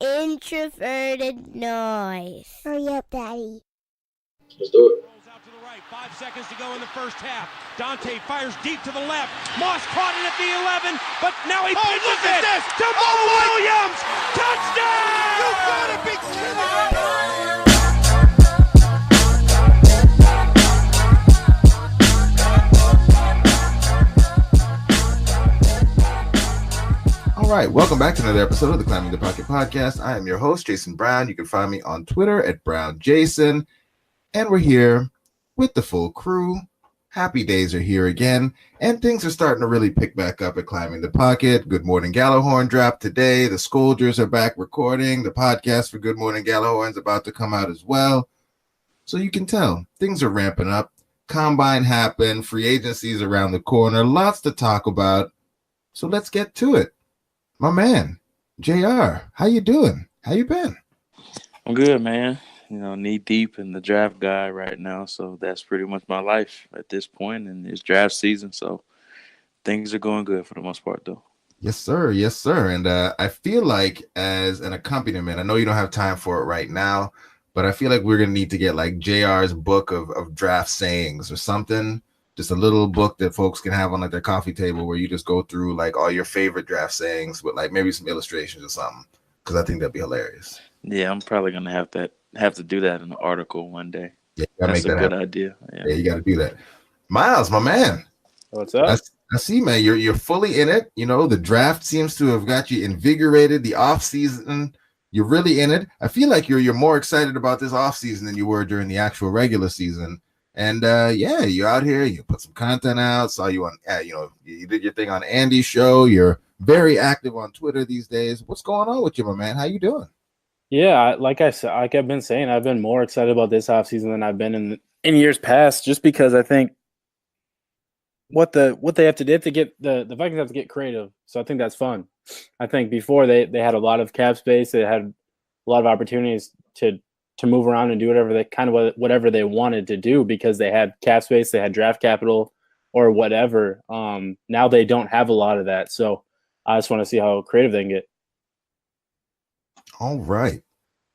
introverted noise. Hurry up, Daddy. Let's do it. Rolls out to the right. 5 seconds to go in the first half. Dante fires deep to the left. Moss caught it at the 11, but now he pitches it to Mo Williams. Touchdown! You gotta be kidding me! All right, welcome back to another episode of the Climbing the Pocket podcast. I am your host, Jason Brown. You can find me on Twitter at BrownJason, and we're here with the full crew. Happy days are here again, and things are starting to really pick back up at Climbing the Pocket. Good Morning Gallahorn dropped today. The Scolders are back recording. The podcast for Good Morning Gallahorn is about to come out as well. So you can tell things are ramping up. Combine happened. Free agencies around the corner. Lots to talk about. So let's get to it. My man, JR, how you doing? How you been? I'm good, man. You know, knee deep in the draft guy right now, so that's pretty much my life at this point, and it's draft season, so things are going good for the most part, though. Yes, sir. Yes, sir. And I feel like as an accompaniment, I know you don't have time for it right now, but I feel like we're going to need to get like JR's book of draft sayings or something. Just a little book that folks can have on like their coffee table where you just go through like all your favorite draft sayings with like maybe some illustrations or something, because I think that'd be hilarious. Yeah, I'm probably gonna have to do that in an article one day. Yeah, that's a good idea. Yeah, you got to do that. Myles, my man, what's up? I see, man. You're fully in it. You know, the draft seems to have got you invigorated. The off season, you're really in it. I feel like you're more excited about this off season than you were during the actual regular season. And yeah, you're out here. You put some content out. Saw you on, you did your thing on Andy's show. You're very active on Twitter these days. What's going on with you, my man? How you doing? Yeah, like I've been saying, I've been more excited about this offseason than I've been in years past, just because I think what they have to get the Vikings have to get creative. So I think that's fun. I think before they had a lot of cap space, they had a lot of opportunities to move around and do whatever they wanted to do because they had cap space, they had draft capital or whatever. Now they don't have a lot of that. So I just want to see how creative they can get. All right.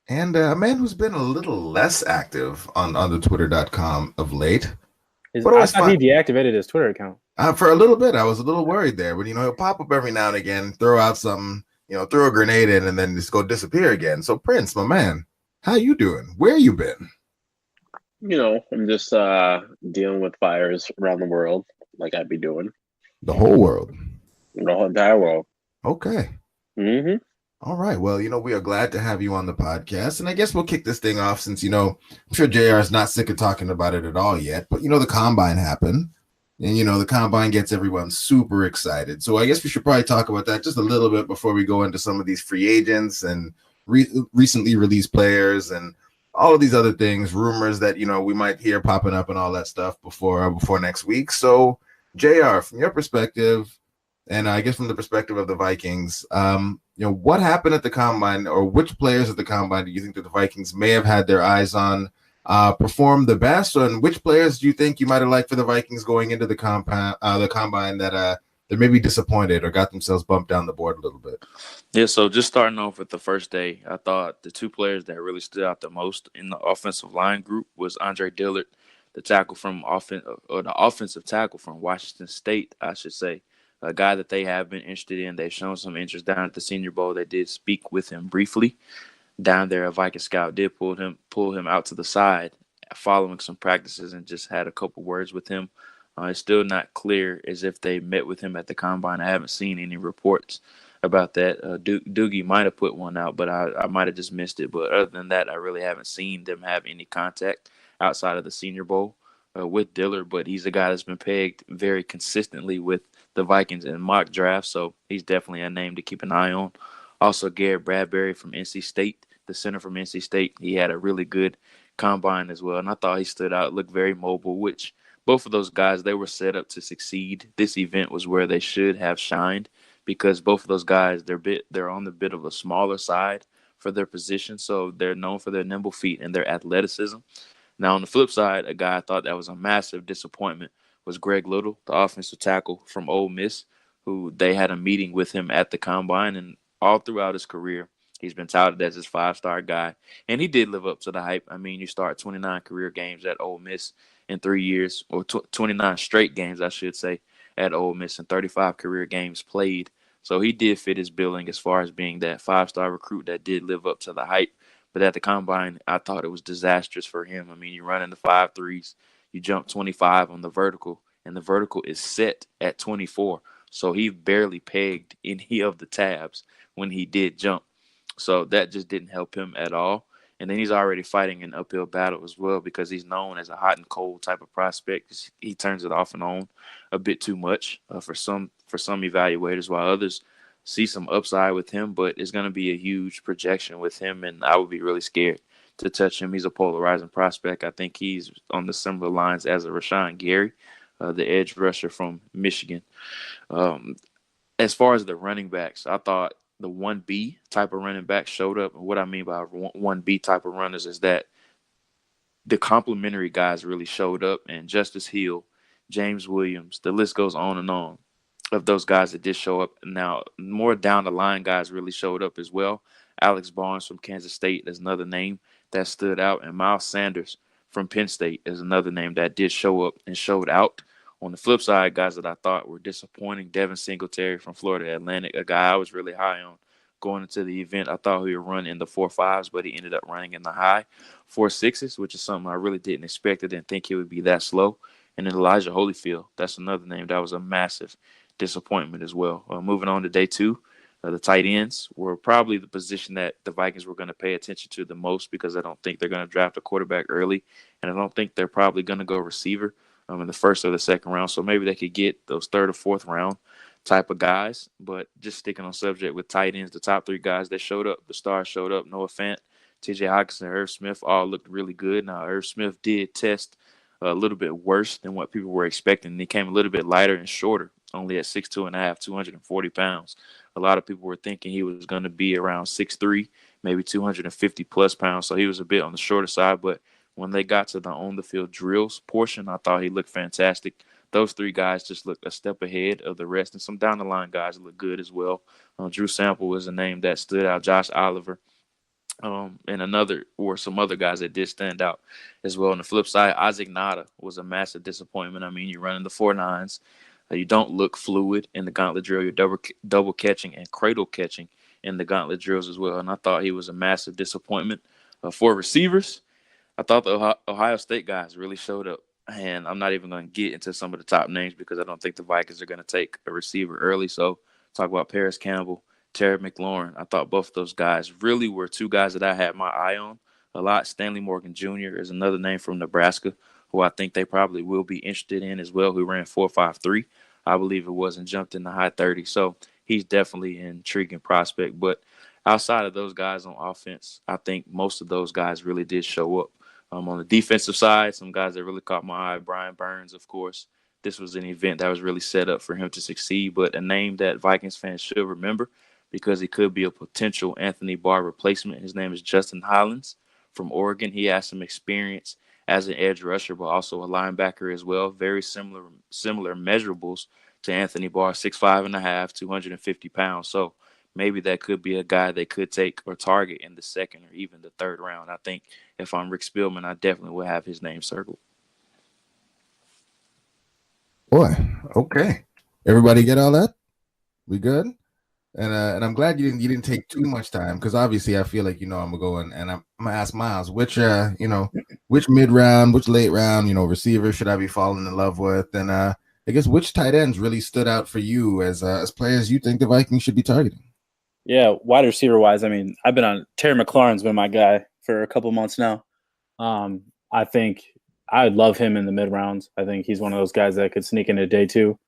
And a man who's been a little less active on the twitter.com of late. I thought he deactivated his Twitter account. For a little bit, I was a little worried there, but he'll pop up every now and again, throw out something, throw a grenade in and then just go disappear again. So Prince, my man, how you doing? Where you been? I'm just dealing with fires around the world, like I'd be doing. The whole world. The whole entire world. Okay. Mm-hmm. All right. Well, we are glad to have you on the podcast, and I guess we'll kick this thing off since I'm sure JR is not sick of talking about it at all yet. But the combine happened, and the combine gets everyone super excited. So I guess we should probably talk about that just a little bit before we go into some of these free agents and recently released players and all of these other things, rumors that we might hear popping up and all that stuff before next week. So JR, from your perspective, and I guess from the perspective of the Vikings, what happened at the combine, or which players at the combine do you think that the Vikings may have had their eyes on perform the best, and which players do you think you might have liked for the Vikings going into the combine that they may be disappointed or got themselves bumped down the board a little bit? Yeah, so just starting off with the first day, I thought the two players that really stood out the most in the offensive line group was Andre Dillard, the offensive tackle from Washington State, I should say, a guy that they have been interested in. They've shown some interest down at the Senior Bowl. They did speak with him briefly down there. A Viking scout did pull him out to the side following some practices and just had a couple words with him. It's still not clear as if they met with him at the combine. I haven't seen any reports about that. Doogie might have put one out, but I might have just missed it. But other than that, I really haven't seen them have any contact outside of the Senior Bowl with Dillard. But he's a guy that's been pegged very consistently with the Vikings in mock draft, so he's definitely a name to keep an eye on. Also, Garrett Bradbury from NC State, the center from NC State, he had a really good combine as well, and I thought he stood out, looked very mobile, which both of those guys, they were set up to succeed. This event was where they should have shined because both of those guys, they're on the bit of a smaller side for their position, so they're known for their nimble feet and their athleticism. Now, on the flip side, a guy I thought that was a massive disappointment was Greg Little, the offensive tackle from Ole Miss, who they had a meeting with him at the combine, and all throughout his career, He's been touted as his 5-star guy, and he did live up to the hype. I mean, you start 29 career games at Ole Miss in 3 years, or 29 straight games, I should say, at Ole Miss, and 35 career games played. So he did fit his billing as far as being that 5-star recruit that did live up to the hype. But at the combine, I thought it was disastrous for him. I mean, you run in the 5.3s, you jump 25 on the vertical, and the vertical is set at 24. So he barely pegged any of the tabs when he did jump. So that just didn't help him at all. And then he's already fighting an uphill battle as well because he's known as a hot and cold type of prospect. He turns it off and on a bit too much for some evaluators, while others see some upside with him. But it's going to be a huge projection with him, and I would be really scared to touch him. He's a polarizing prospect. I think he's on the similar lines as a Rashawn Gary, the edge rusher from Michigan. As far as the running backs, I thought the 1B type of running back showed up. And what I mean by 1B type of runners is that the complimentary guys really showed up, and Justice Hill, James Williams, the list goes on and on of those guys that did show up. Now, more down the line guys really showed up as well. Alex Barnes from Kansas State is another name that stood out, and Miles Sanders from Penn State is another name that did show up and showed out. On the flip side, guys that I thought were disappointing, Devin Singletary from Florida Atlantic, a guy I was really high on going into the event. I thought he would run in the 4.5s, but he ended up running in the high 4.6s, which is something I really didn't expect. I didn't think he would be that slow. And then Elijah Holyfield, that's another name that was a massive disappointment as well. Moving on to day 2, the tight ends were probably the position that the Vikings were going to pay attention to the most because I don't think they're going to draft a quarterback early, and I don't think they're probably going to go receiver in the first or the second round. So maybe they could get those 3rd or 4th round type of guys. But just sticking on subject with tight ends, the top 3 guys that showed up, the stars showed up, Noah Fant, TJ Hockenson, and Irv Smith all looked really good. Now, Irv Smith did test a little bit worse than what people were expecting. He came a little bit lighter and shorter, only at 6'2.5", 240 pounds. A lot of people were thinking he was going to be around 6'3", maybe 250 plus pounds. So he was a bit on the shorter side, but when they got to the on-the-field drills portion, I thought he looked fantastic. Those 3 guys just looked a step ahead of the rest, and some down-the-line guys look good as well. Drew Sample was a name that stood out, Josh Oliver, and some other guys that did stand out as well. On the flip side, Isaac Nada was a massive disappointment. I mean, you're running the 4.9s. You don't look fluid in the gauntlet drill. You're double catching and cradle catching in the gauntlet drills as well, and I thought he was a massive disappointment. For receivers, I thought the Ohio State guys really showed up, and I'm not even going to get into some of the top names because I don't think the Vikings are going to take a receiver early. So talk about Paris Campbell, Terry McLaurin. I thought both of those guys really were 2 guys that I had my eye on a lot. Stanley Morgan Jr. is another name from Nebraska who I think they probably will be interested in as well, who ran 4.53. I believe it was, and jumped in the high 30s. So he's definitely an intriguing prospect. But outside of those guys on offense, I think most of those guys really did show up. On the defensive side, some guys that really caught my eye, Brian Burns, of course. This was an event that was really set up for him to succeed, but a name that Vikings fans should remember because he could be a potential Anthony Barr replacement. His name is Justin Hollins from Oregon. He has some experience as an edge rusher, but also a linebacker as well. Very similar measurables to Anthony Barr, 6'5.5", 250 pounds. So maybe that could be a guy they could take or target in the 2nd or even the 3rd round. I think if I'm Rick Spielman, I definitely would have his name circled. Boy, okay. Everybody get all that? We good? And I'm glad you didn't take too much time because obviously I feel like I'm gonna go and I'm gonna ask Myles which mid round, which late round receiver should I be falling in love with, and I guess which tight ends really stood out for you as players you think the Vikings should be targeting. Yeah, wide receiver wise, I mean, I've been on Terry McLaurin's been my guy for a couple months now. I think I would love him in the mid rounds. I think he's one of those guys that could sneak into day 2.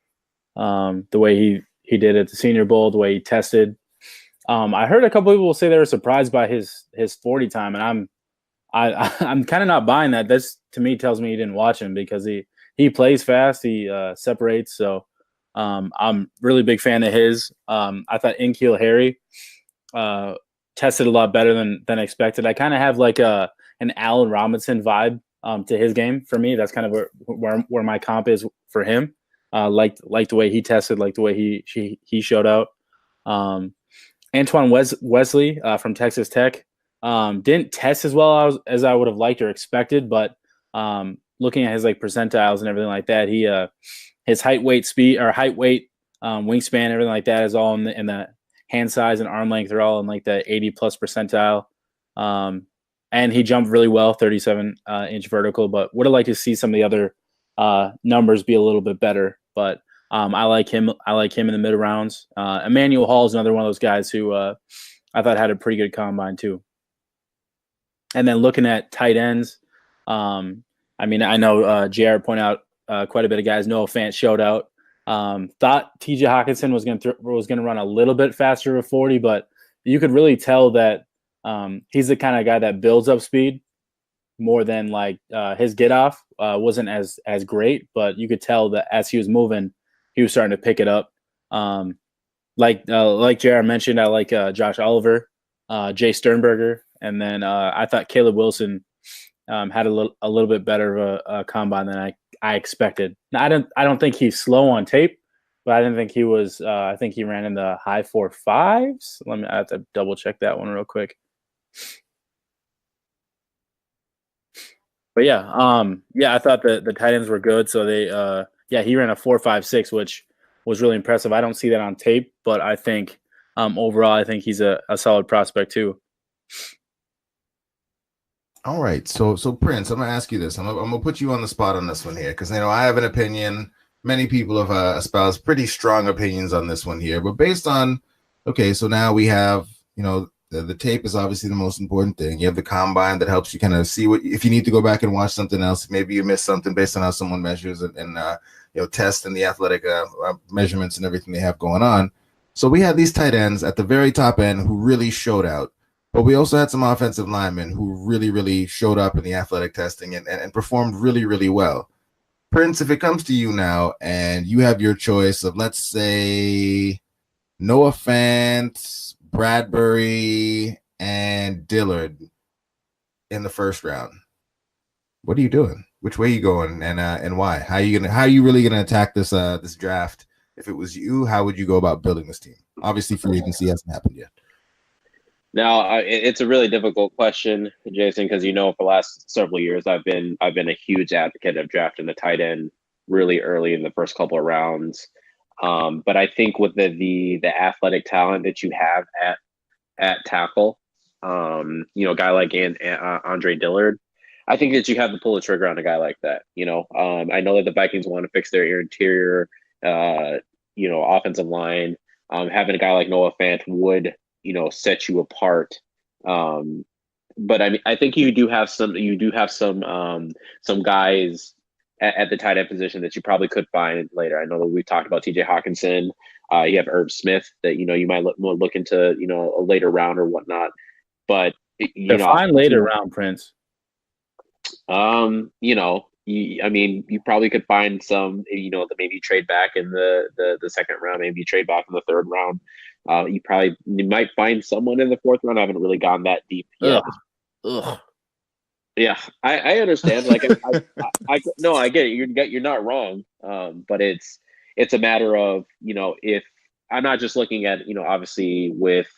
The way he did at the Senior Bowl, the way he tested. I heard a couple people say they were surprised by his 40 time, and I'm kind of not buying that. This to me tells me he didn't watch him because he plays fast, he separates. So I'm really big fan of his. I thought N'Keal Harry tested a lot better than expected. I kind of have like an Allen Robinson vibe to his game for me. That's kind of where my comp is for him. Like the way he tested, like the way he showed out. Antoine Wesley from Texas Tech. Didn't test as well as I would have liked or expected, but looking at his like percentiles and everything like that, he his height, weight, wingspan, everything like that is all in the hand size and arm length are all in like the 80 plus percentile. And he jumped really well, 37 inch vertical, but would have liked to see some of the other numbers be a little bit better. But I like him. I like him in the mid rounds. Emmanuel Hall is another one of those guys who I thought had a pretty good combine too. And then looking at tight ends, I mean, I know JR pointed out quite a bit of guys. Noah Fant showed out. Thought TJ Hockenson was going to run a little bit faster of 40, but you could really tell that he's the kind of guy that builds up speed more than like his get off wasn't as great, but you could tell that as he was moving, he was starting to pick it up. Like JR mentioned, I like Josh Oliver, Jace Sternberger, and then I thought Caleb Wilson had a little bit better of a combine than I expected. Now, I don't think he's slow on tape, but I didn't think he was. I think he ran in the high 4.5s. I have to double check that one real quick. But yeah, I thought the tight ends were good. So he ran a 4.56, which was really impressive. I don't see that on tape, but I think overall, I think he's a solid prospect too. All right, so Prince, I'm gonna ask you this. I'm gonna put you on the spot on this one here because I have an opinion. Many people have espoused pretty strong opinions on this one here, but based on so now we have the tape is obviously the most important thing. You have the combine that helps you kind of see what if you need to go back and watch something else. Maybe you missed something based on how someone measures and test and the athletic measurements and everything they have going on. So we had these tight ends at the very top end who really showed out. But we also had some offensive linemen who really, really showed up in the athletic testing and performed really, really well. Prince, if it comes to you now and you have your choice of, let's say, Noah Fant, Bradbury, and Dillard in the first round, what are you doing? Which way are you going and why? How are you really gonna attack this this draft? If it was you, how would you go about building this team? Obviously, free agency hasn't happened yet. Now, it's a really difficult question, Jason, because for the last several years I've been a huge advocate of drafting the tight end really early in the first couple of rounds. But I think with the athletic talent that you have at tackle, a guy like Andre Dillard, I think that you have to pull the trigger on a guy like that. I know that the Vikings want to fix their interior, offensive line. Having a guy like Noah Fant would set you apart. But I mean, I think you do have some guys at the tight end position that you probably could find later. I know that we talked about TJ Hockenson. You have Herb Smith that, you might look into, a later round or whatnot, but Define later round, Prince. You probably could find some, that maybe trade back in the second round, maybe trade back in the third round. You might find someone in the fourth round. I haven't really gone that deep yet. Ugh. Yeah, I understand. Like, I get it. You're not wrong. But it's a matter of, if I'm not just looking at, obviously with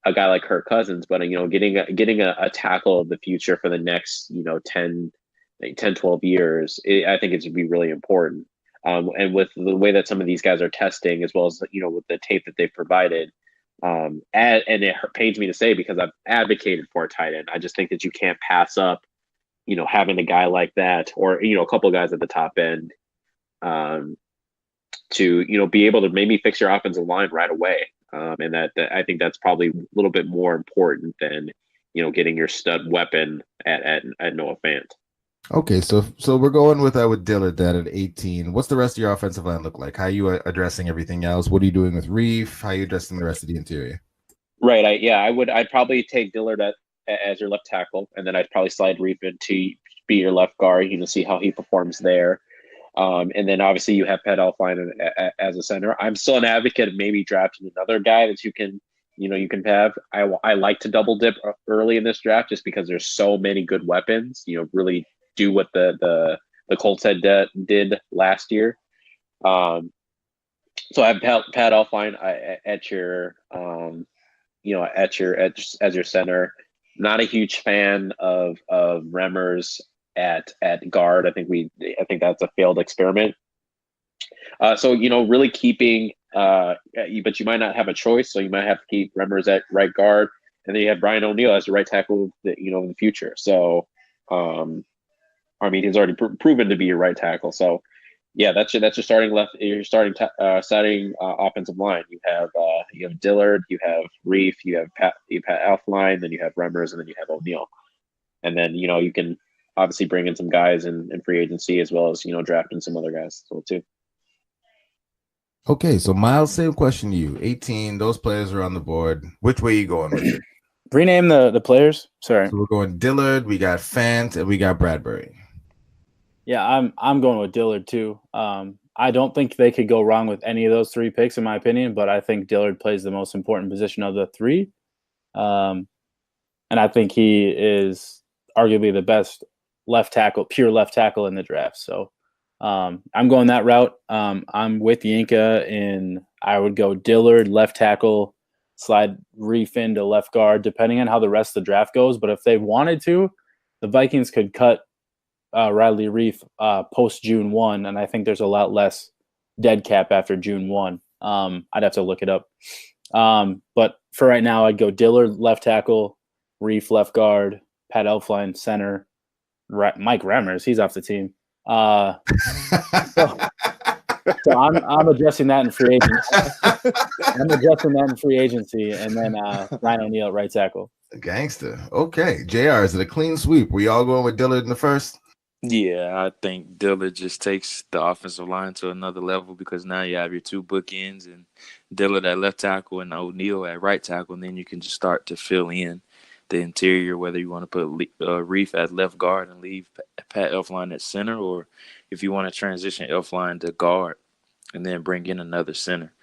a guy like Kirk Cousins, but getting a tackle of the future for the next 10, 12 years, I think it's would be really important. And with the way that some of these guys are testing, as well as with the tape that they've provided, and it pains me to say because I've advocated for a tight end. I just think that you can't pass up, having a guy like that, or a couple of guys at the top end, to be able to maybe fix your offensive line right away. And that I think that's probably a little bit more important than getting your stud weapon at Noah Fant. Okay, so we're going with Dillard then at 18. What's the rest of your offensive line look like? How are you addressing everything else? What are you doing with Reef? How are you addressing the rest of the interior? Right. I'd probably take Dillard as your left tackle, and then I'd probably slide Reef in to be your left guard. See how he performs there. And then obviously you have Pat Elflein as a center. I'm still an advocate of maybe drafting another guy that you can have. I like to double dip early in this draft just because there's so many good weapons. Really do what the Colts did last year. So I have Pat Elflein at your as your center. Not a huge fan of Remmers at guard. I think that's a failed experiment. So really keeping, but you might not have a choice. So you might have to keep Remmers at right guard, and then you have Brian O'Neill as the right tackle, in the future. So, he's already proven to be your right tackle. So, yeah, that's your starting left. Your starting offensive line. You have Dillard, you have Reef, you have Pat Elflein, then you have Remmers, and then you have O'Neill. And then you can obviously bring in some guys in free agency, as well as drafting some other guys as well too. Okay, so Myles, same question to you. 18, those players are on the board. Which way are you going with it? Rename the players. Sorry. So we're going Dillard, we got Fant, and we got Bradbury. Yeah, I'm going with Dillard too. I don't think they could go wrong with any of those three picks, in my opinion, but I think Dillard plays the most important position of the three. And I think he is arguably the best pure left tackle in the draft. So I'm going that route. I'm with Yinka, and I would go Dillard, left tackle, slide Reef into left guard, depending on how the rest of the draft goes. But if they wanted to, the Vikings could cut Riley Reef post June 1, and I think there's a lot less dead cap after June 1. I'd have to look it up. But for right now, I'd go Dillard, left tackle, Reef, left guard, Pat Elflein, center, Mike Remmers, he's off the team. So I'm addressing that in free agency. And then Ryan O'Neill, right tackle. Gangster. Okay. JR, is it a clean sweep? We all going with Dillard in the first? Yeah, I think Dillard just takes the offensive line to another level, because now you have your two bookends and Dillard at left tackle and O'Neill at right tackle, and then you can just start to fill in the interior, whether you want to put Reef at left guard and leave Pat Elflein at center, or if you want to transition Elflein to guard and then bring in another center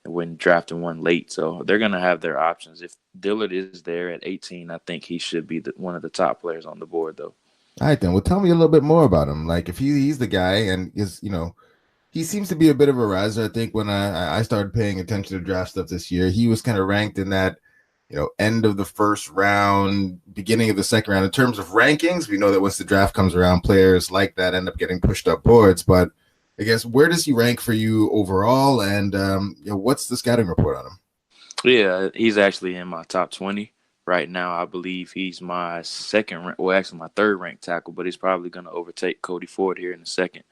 when drafting one late. So they're going to have their options. If Dillard is there at 18, I think he should be one of the top players on the board, though. All right, then. Well, tell me a little bit more about him. Like, if he's the guy, and he seems to be a bit of a riser. I think when I started paying attention to draft stuff this year, he was kind of ranked in that, end of the first round, beginning of the second round. In terms of rankings, we know that once the draft comes around, players like that end up getting pushed up boards. But I guess, where does he rank for you overall? And what's the scouting report on him? Yeah, he's actually in my top 20 right now. I believe he's my my third ranked tackle, but he's probably going to overtake Cody Ford here in a second.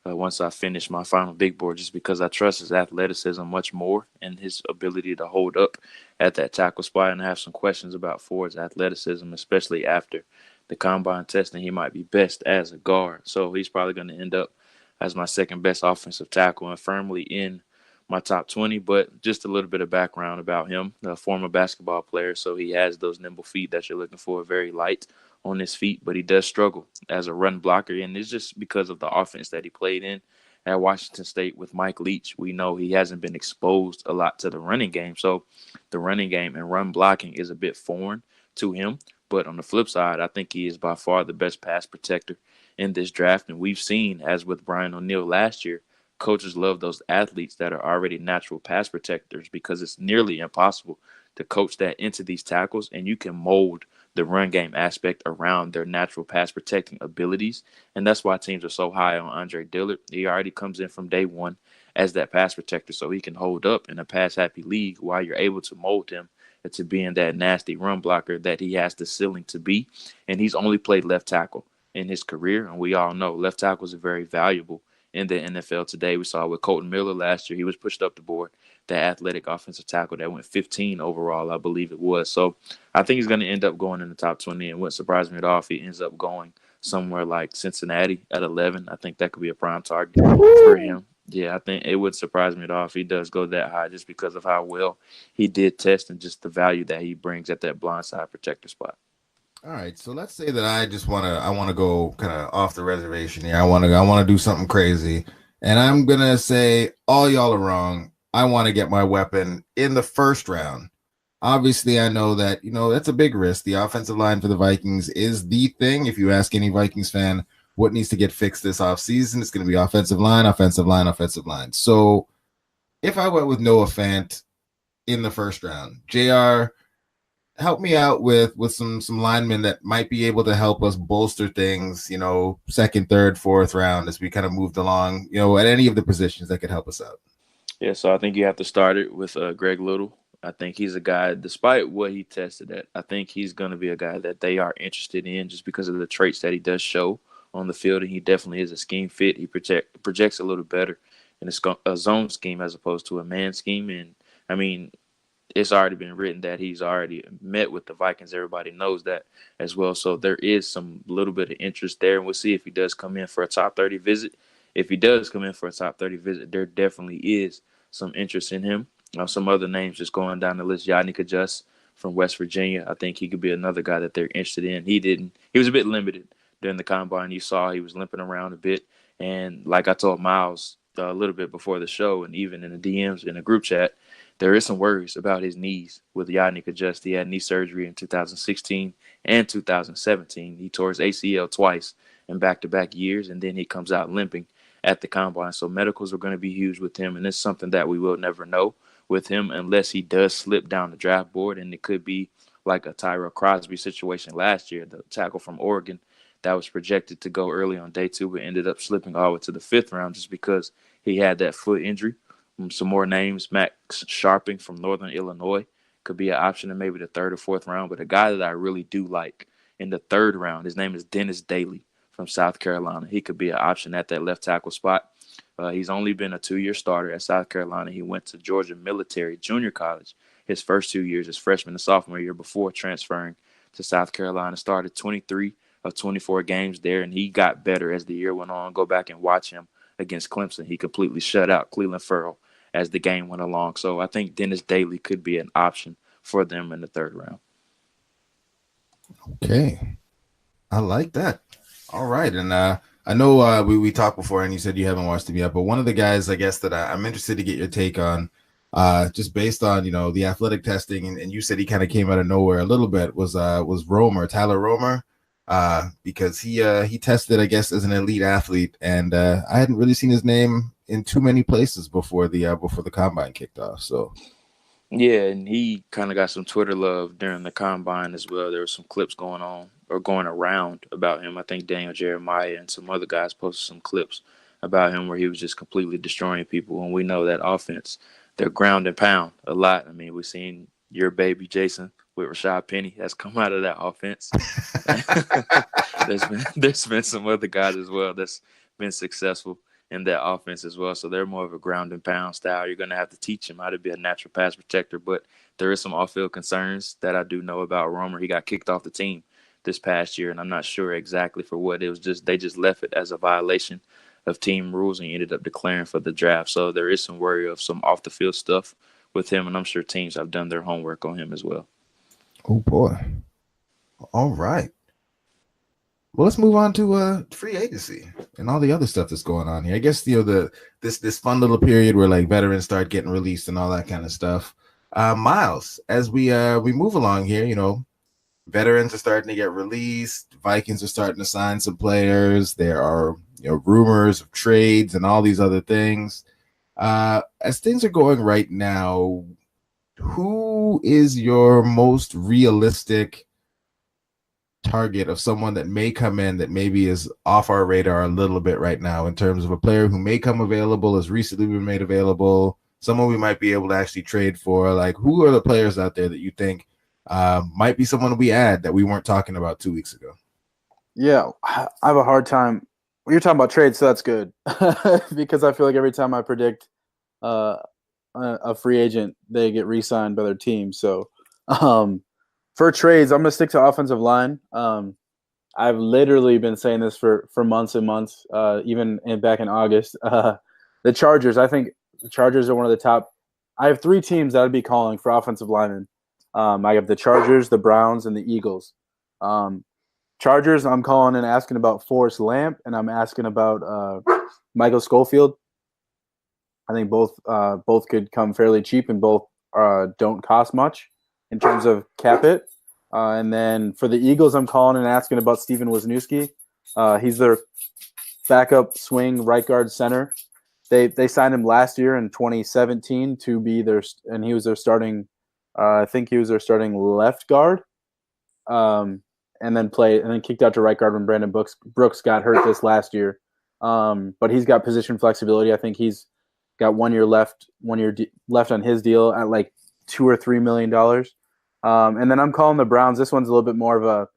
Once I finish my final big board, just because I trust his athleticism much more and his ability to hold up at that tackle spot. And I have some questions about Ford's athleticism, especially after the combine testing. He might be best as a guard. So he's probably going to end up as my second best offensive tackle and firmly in my top 20. But just a little bit of background about him, a former basketball player. So he has those nimble feet that you're looking for, very light on his feet, but he does struggle as a run blocker. And it's just because of the offense that he played in at Washington State with Mike Leach. We know he hasn't been exposed a lot to the running game. So the running game and run blocking is a bit foreign to him. But on the flip side, I think he is by far the best pass protector in this draft. And we've seen, as with Brian O'Neill last year, coaches love those athletes that are already natural pass protectors, because it's nearly impossible to coach that into these tackles, and you can mold the run game aspect around their natural pass protecting abilities. And that's why teams are so high on Andre Dillard. He already comes in from day one as that pass protector, so he can hold up in a pass-happy league while you're able to mold him to being that nasty run blocker that he has the ceiling to be. And he's only played left tackle in his career, and we all know left tackles are very valuable in the NFL today. We saw with Colton Miller last year, he was pushed up the board, that athletic offensive tackle that went 15 overall, I believe it was. So I think he's going to end up going in the top 20, and wouldn't surprise me at all if he ends up going somewhere like Cincinnati at 11. I think that could be a prime target for him. Yeah, I think it would surprise me at all if he does go that high, just because of how well he did test and just the value that he brings at that blindside protector spot. All right, so let's say that I want to go kind of off the reservation here. I want to do something crazy, and I'm gonna say all y'all are wrong. I want to get my weapon in the first round. Obviously, I know that that's a big risk. The offensive line for the Vikings is the thing. If you ask any Vikings fan what needs to get fixed this offseason, it's going to be offensive line, offensive line, offensive line. So if I went with Noah Fant in the first round, JR, help me out with some linemen that might be able to help us bolster things, second, third, fourth round as we kind of moved along, at any of the positions that could help us out. Yeah, so I think you have to start it with Greg Little. I think he's a guy, despite what he tested at, I think he's going to be a guy that they are interested in just because of the traits that he does show on the field, and he definitely is a scheme fit. He projects a little better in a zone scheme as opposed to a man scheme. And, I mean, it's already been written that he's already met with the Vikings. Everybody knows that as well. So there is some little bit of interest there, and we'll see if he does come in for a top 30 visit. If he does come in for a top 30 visit, there definitely is some interest in him. Some other names just going down the list. Yodny Cajuste from West Virginia. I think he could be another guy that they're interested in. He was a bit limited during the combine. You saw he was limping around a bit. And like I told Myles a little bit before the show, and even in the DMs in the group chat, there is some worries about his knees with Yodny Cajuste. He had knee surgery in 2016 and 2017. He tore his ACL twice in back-to-back years, and then he comes out limping at the combine. So medicals are going to be huge with him, and it's something that we will never know with him unless he does slip down the draft board, and it could be like a Tyrell Crosby situation last year, the tackle from Oregon that was projected to go early on day 2 but ended up slipping all the way to the 5th round just because he had that foot injury. Some more names, Max Scharping from Northern Illinois could be an option in maybe the 3rd or 4th round, but a guy that I really do like in the 3rd round, his name is Dennis Daley from South Carolina. He could be an option at that left tackle spot. He's only been a 2-year starter at South Carolina. He went to Georgia Military Junior College his first 2 years, his freshman and sophomore year, before transferring to South Carolina. Started 23 of 24 games there, and he got better as the year went on. Go back and watch him against Clemson. He completely shut out Cleveland Ferrell as the game went along. So I think Dennis Daley could be an option for them in the 3rd round. Okay. I like that. All right. And I know we talked before and you said you haven't watched him yet, but one of the guys, I guess, that I'm interested to get your take on, just based on, the athletic testing, and you said he kind of came out of nowhere a little bit, was Roemer, Tyler Roemer, because he tested, I guess, as an elite athlete, and I hadn't really seen his name in too many places before the combine kicked off. So yeah, and he kind of got some Twitter love during the combine as well. There were some clips going around about him. I think Daniel Jeremiah and some other guys posted some clips about him where he was just completely destroying people. And we know that offense, they're ground and pound a lot. I mean, we've seen your baby Jason with Rashad Penny has come out of that offense. there's been some other guys as well that's been successful in that offense as well. So they're more of a ground and pound style. You're going to have to teach him how to be a natural pass protector. But there is some off-field concerns that I do know about Roemer. He got kicked off the team this past year, and I'm not sure exactly for what. It was just they just left it as a violation of team rules, and he ended up declaring for the draft. So there is some worry of some off-the-field stuff with him, and I'm sure teams have done their homework on him as well. Oh, boy. All right. Well, let's move on to free agency and all the other stuff that's going on here. I guess this fun little period where like veterans start getting released and all that kind of stuff. Myles, as we move along here, veterans are starting to get released. Vikings are starting to sign some players. There are rumors of trades and all these other things. As things are going right now, who is your most realistic target of someone that may come in that maybe is off our radar a little bit right now in terms of a player who may come available, has recently been made available, someone we might be able to actually trade for? Like, who are the players out there that you think might be someone we add that we weren't talking about 2 weeks ago? Yeah, I have a hard time. You're talking about trades, so that's good because I feel like every time I predict a free agent, they get re-signed by their team. So for trades, I'm going to stick to offensive line. I've literally been saying this for months and months, even back in August. The Chargers, I think the Chargers are one of the top. I have 3 teams that I'd be calling for offensive linemen. I have the Chargers, the Browns, and the Eagles. Chargers, I'm calling and asking about Forrest Lamp, and I'm asking about Michael Schofield. I think both could come fairly cheap, and both don't cost much in terms of cap it. And then for the Eagles, I'm calling and asking about Stefen Wisniewski. He's their backup swing right guard center. They signed him last year in 2017 to be and he was their starting I think he was their starting left guard. And then kicked out to right guard when Brandon Brooks got hurt this last year. But he's got position flexibility. I think he's got 1 year left on his deal at like $2 or $3 million. And then I'm calling the Browns. This one's a little bit more of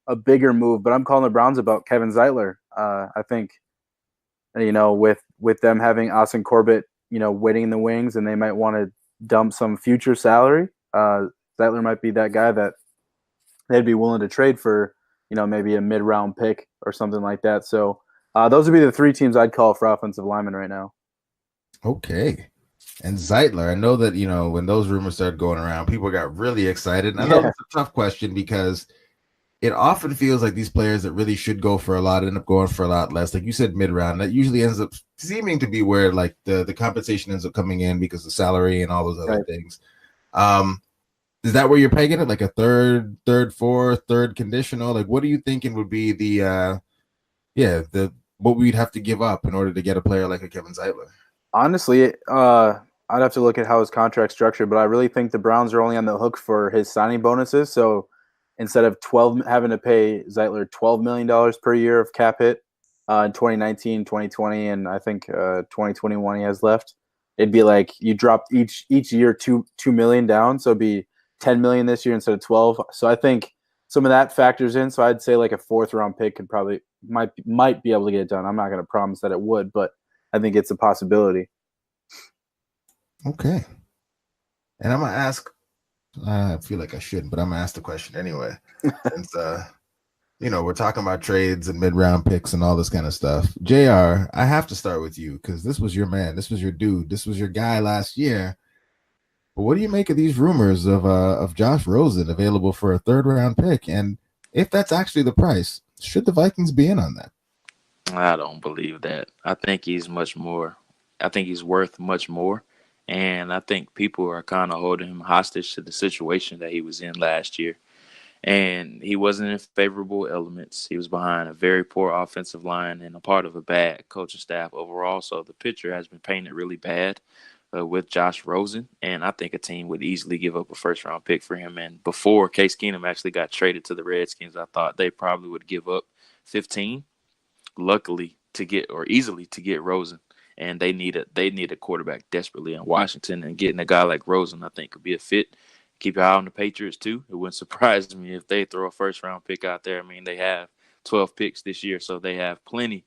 a bigger move, but I'm calling the Browns about Kevin Zeitler. I think, with them having Austin Corbett, waiting in the wings, and they might want to dump some future salary. Zeitler might be that guy that they'd be willing to trade for, maybe a mid-round pick or something like that. So those would be the three teams I'd call for offensive linemen right now. Okay. And Zeitler, I know that, when those rumors started going around, people got really excited. And I know it's a tough question because it often feels like these players that really should go for a lot end up going for a lot less. Like you said, mid-round, that usually ends up seeming to be where like the compensation ends up coming in because of salary and all those other things. Is that where you're pegging it? Like a third, fourth, third conditional? Like, what are you thinking would be the what we'd have to give up in order to get a player like a Kevin Zeitler? Honestly, I'd have to look at how his contract's structured, but I really think the Browns are only on the hook for his signing bonuses. So instead of having to pay Zeitler $12 million per year of cap hit in 2019, 2020, and I think 2021 he has left, it'd be like you dropped each year $2 million down, so it'd be $10 million this year instead of 12. So I think some of that factors in. So I'd say like a fourth round pick might be able to get it done. I'm not going to promise that it would, but I think it's a possibility. Okay. And I'm going to ask, I feel like I shouldn't, but I'm going to ask the question anyway. Since, we're talking about trades and mid-round picks and all this kind of stuff. JR, I have to start with you because this was your man. This was your dude. This was your guy last year. But what do you make of these rumors of Josh Rosen available for a third-round pick? And if that's actually the price, should the Vikings be in on that? I don't believe that. I think he's much more. I think he's worth much more. And I think people are kind of holding him hostage to the situation that he was in last year. And he wasn't in favorable elements. He was behind a very poor offensive line and a part of a bad coaching staff overall. So the picture has been painted really bad with Josh Rosen. And I think a team would easily give up a first-round pick for him. And before Case Keenum actually got traded to the Redskins, I thought they probably would give up 15. Luckily easily to get Rosen, and they need a quarterback desperately in Washington, and getting a guy like Rosen I think could be a fit. Keep your eye on the Patriots too. It wouldn't surprise me if they throw a first round pick out there. I mean, they have 12 picks this year, so they have plenty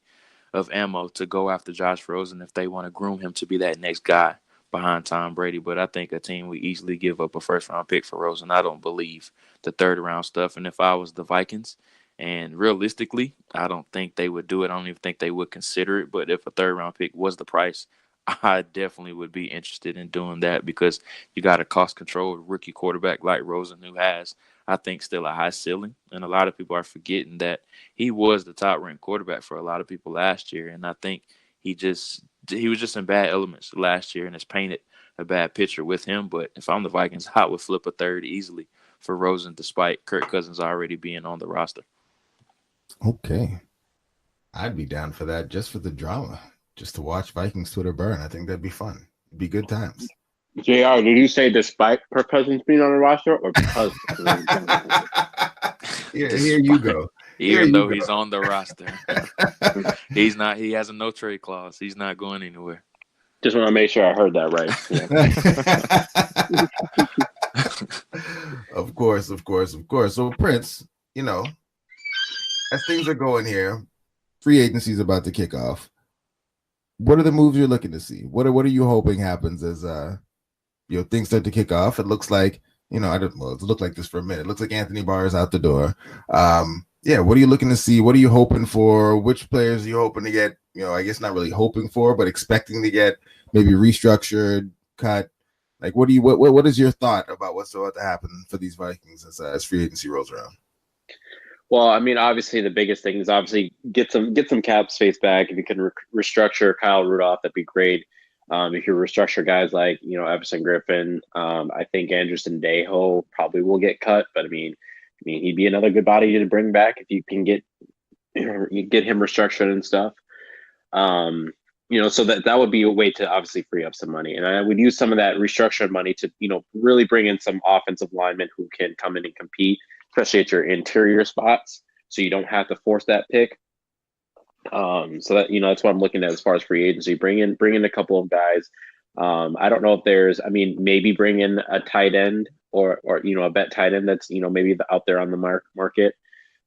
of ammo to go after Josh Rosen if they want to groom him to be that next guy behind Tom Brady. But I think a team would easily give up a first round pick for Rosen. I don't believe the third round stuff, and if I was the Vikings, and realistically, I don't think they would do it. I don't even think they would consider it. But if a third-round pick was the price, I definitely would be interested in doing that because you got a cost-controlled rookie quarterback like Rosen who has, I think, still a high ceiling. And a lot of people are forgetting that he was the top-ranked quarterback for a lot of people last year. And I think he was just in bad elements last year, and it's painted a bad picture with him. But if I'm the Vikings, I would flip a third easily for Rosen despite Kirk Cousins already being on the roster. Okay. I'd be down for that just for the drama, just to watch Vikings Twitter burn. I think that'd be fun. It'd be good times. JR, did you say despite Kirk Cousins being on the roster or because? Here you go. Even though he's on the roster. He's not. He has a no trade clause. He's not going anywhere. Just want to make sure I heard that right. Of course. So, Prince, as things are going here, free agency is about to kick off. What are the moves you're looking to see? What are you hoping happens as things start to kick off? It looks like it's looked like this for a minute. It looks like Anthony Barr is out the door. What are you looking to see? What are you hoping for? Which players are you hoping to get? I guess not really hoping for, but expecting to get maybe restructured, cut. Like, what is your thought about what's about to happen for these Vikings as free agency rolls around? Well, I mean, obviously the biggest thing is get some cap space back. If you can restructure Kyle Rudolph, that'd be great. If you restructure guys like Everson Griffin, I think Anderson Dejo probably will get cut, but I mean he'd be another good body to bring back if you can get him restructured and stuff. So that would be a way to obviously free up some money. And I would use some of that restructured money to, really bring in some offensive linemen who can come in and compete, especially at your interior spots. So you don't have to force that pick. So that, that's what I'm looking at as far as free agency. Bring in a couple of guys. I don't know if maybe bring in a tight end or a vet tight end that's, maybe out there on the market.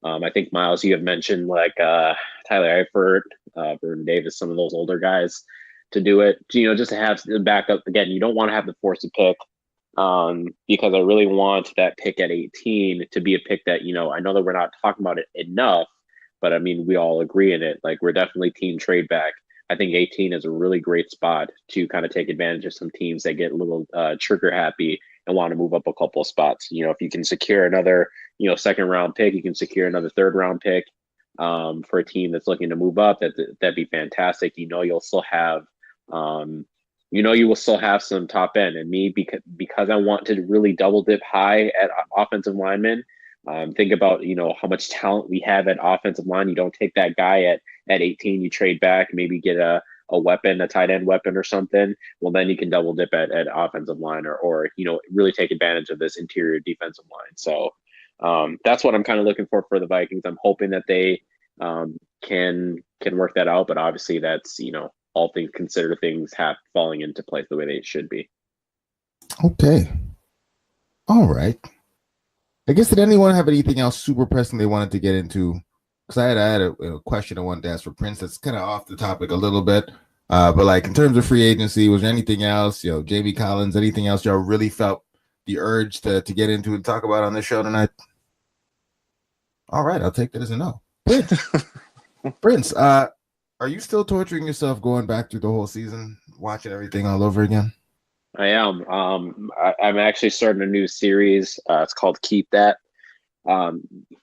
I think, Myles, you have mentioned like Tyler Eifert, Vernon Davis, some of those older guys to do it, just to have the backup. Again, you don't want to have to force a pick because I really want that pick at 18 to be a pick that, I know that we're not talking about it enough, but I mean, we all agree in it. Like, we're definitely team trade back. I think 18 is a really great spot to kind of take advantage of some teams that get a little trigger happy and want to move up a couple of spots. If you can secure another, second round pick, you can secure another third round pick for a team that's looking to move up. That'd be fantastic. You'll still have, you will still have some top end. And me, because I want to really double dip high at offensive linemen. Think about, how much talent we have at offensive line. You don't take that guy at 18, you trade back, maybe get a weapon, a tight end weapon or something. Well, then you can double dip at offensive line or really take advantage of this interior defensive line. So that's what I'm kind of looking for the Vikings. I'm hoping that they can work that out, but obviously that's, all things considered, things have falling into place the way they should be. Okay. All right. I guess, did anyone have anything else super pressing they wanted to get into? Because I had a question I wanted to ask for Prince that's kind of off the topic a little bit. But like, in terms of free agency, was there anything else, Jamie Collins, anything else y'all really felt the urge to get into and talk about on this show tonight? All right, I'll take that as a no. Prince, are you still torturing yourself going back through the whole season, watching everything all over again? I am. I'm actually starting a new series. It's called Keep That.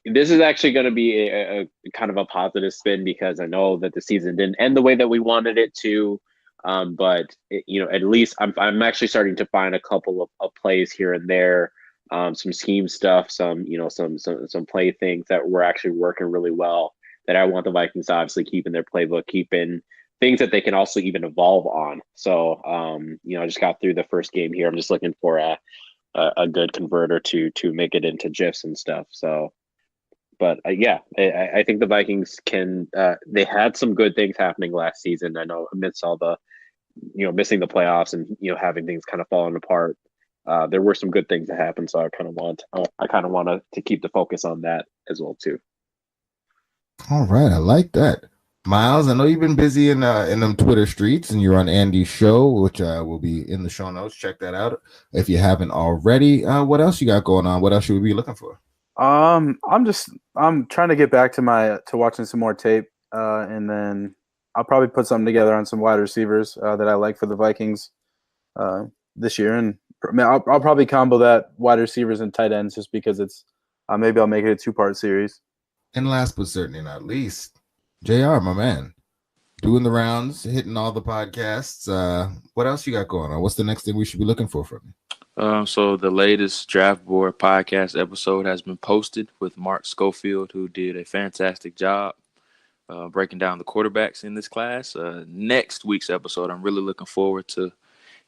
This is actually going to be a kind of a positive spin because I know that the season didn't end the way that we wanted it to. But at least I'm actually starting to find a couple of plays here and there, some scheme stuff, some some play things that were actually working really well that I want the Vikings to obviously keep in their playbook, keep in things that they can also even evolve on. So, I just got through the first game here. I'm just looking for a good converter to make it into GIFs and stuff. So, but I think the Vikings can, they had some good things happening last season. I know amidst all the, missing the playoffs and, having things kind of falling apart, there were some good things that happened. So I kind of want to keep the focus on that as well too. All right. I like that. Myles, I know you've been busy in them Twitter streets, and you're on Andy's show, which will be in the show notes. Check that out if you haven't already. What else you got going on? What else should we be looking for? I'm trying to get back to watching some more tape, and then I'll probably put something together on some wide receivers that I like for the Vikings this year, and I'll probably combo that wide receivers and tight ends just because it's maybe I'll make it a 2-part series. And last but certainly not least, JR, my man, doing the rounds, hitting all the podcasts. What else you got going on? What's the next thing we should be looking for from you? So the latest Draft Board podcast episode has been posted with Mark Schofield, who did a fantastic job breaking down the quarterbacks in this class. Next week's episode, I'm really looking forward to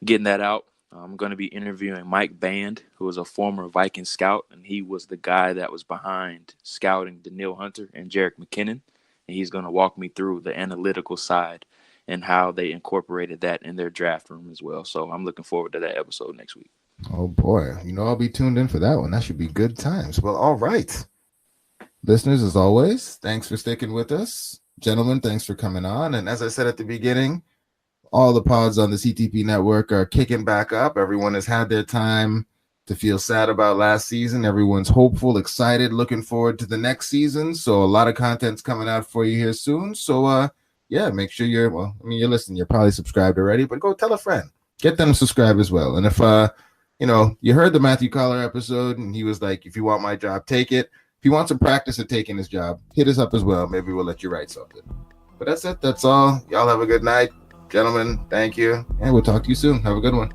getting that out. I'm going to be interviewing Mike Band, who is a former Viking scout, and he was the guy that was behind scouting Danielle Hunter and Jerick McKinnon. And he's going to walk me through the analytical side and how they incorporated that in their draft room as well. So I'm looking forward to that episode next week. Oh, boy. I'll be tuned in for that one. That should be good times. Well, all right. Listeners, as always, thanks for sticking with us. Gentlemen, thanks for coming on. And as I said at the beginning, all the pods on the CTP network are kicking back up. Everyone has had their time to feel sad about last season. Everyone's hopeful, excited, looking forward to the next season. So a lot of content's coming out for you here soon. So, make sure you're listening. You're probably subscribed already, but go tell a friend. Get them to subscribe as well. And if, you heard the Matthew Collar episode and he was like, if you want my job, take it. If you want some practice at taking his job, hit us up as well. Maybe we'll let you write something. But that's it. That's all. Y'all have a good night. Gentlemen, thank you. And we'll talk to you soon. Have a good one.